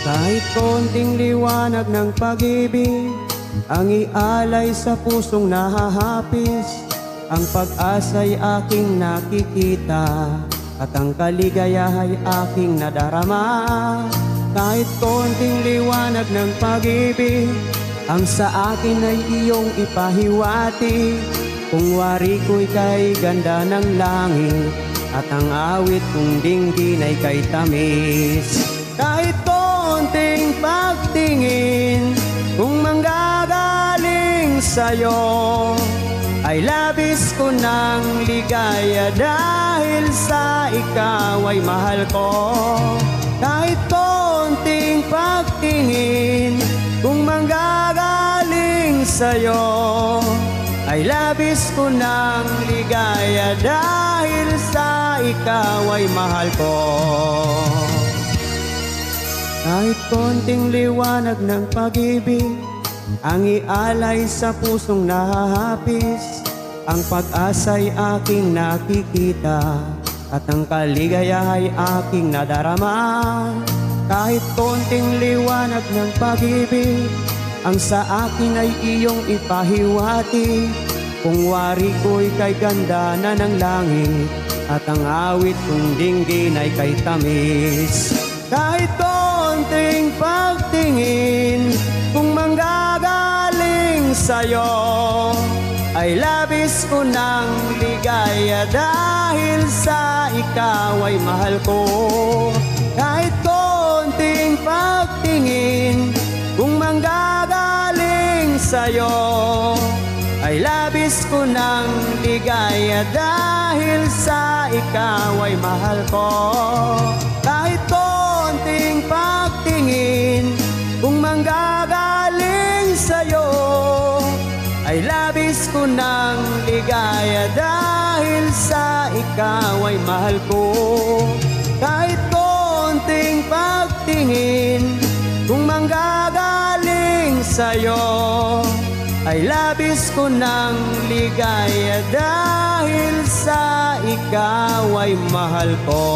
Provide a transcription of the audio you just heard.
Kahit konting liwanag ng pag-ibig ang ialay sa pusong nahahapis, ang pag-asa'y aking nakikita at ang kaligaya'y aking nadarama. Kahit konting liwanag ng pag-ibig ang sa akin ay iyong ipahiwati, kung wari ko'y kay ganda ng langit at ang awit kong dinggin ay kay tamis. Kahit konting pagtingin kung manggagaling sa'yo ay labis ko ng ligaya dahil sa ikaw ay mahal ko. Kahit konting pagtingin kung manggagaling sa'yo ay labis ko ng ligaya dahil sa ikaw ay mahal ko. Kahit konting liwanag ng pag-ibig ang ialay sa pusong nahahapis, ang pag-asa'y aking nakikita at ang kaligaya'y aking nadarama. Kahit konting liwanag ng pag-ibig ang sa akin ay iyong ipahiwati, kung wari ko'y kay ganda na ng langit at ang awit kong dinggin ay kay tamis. Kahit konting pagtingin kung manggagaling sa'yo ay labis ko ng ligaya dahil sa ikaw ay mahal ko. Kahit konting pagtingin kung manggagaling sa'yo ay labis ko ng ligaya dahil sa ikaw ay mahal ko. Kahit konting pagtingin kung manggagaling sa'yo ay labis ko ng ligaya dahil sa ikaw ay mahal ko. Kahit konting pagtingin kung manggagaling sa'yo ay labis ko ng ligaya dahil sa ikaw ay mahal ko.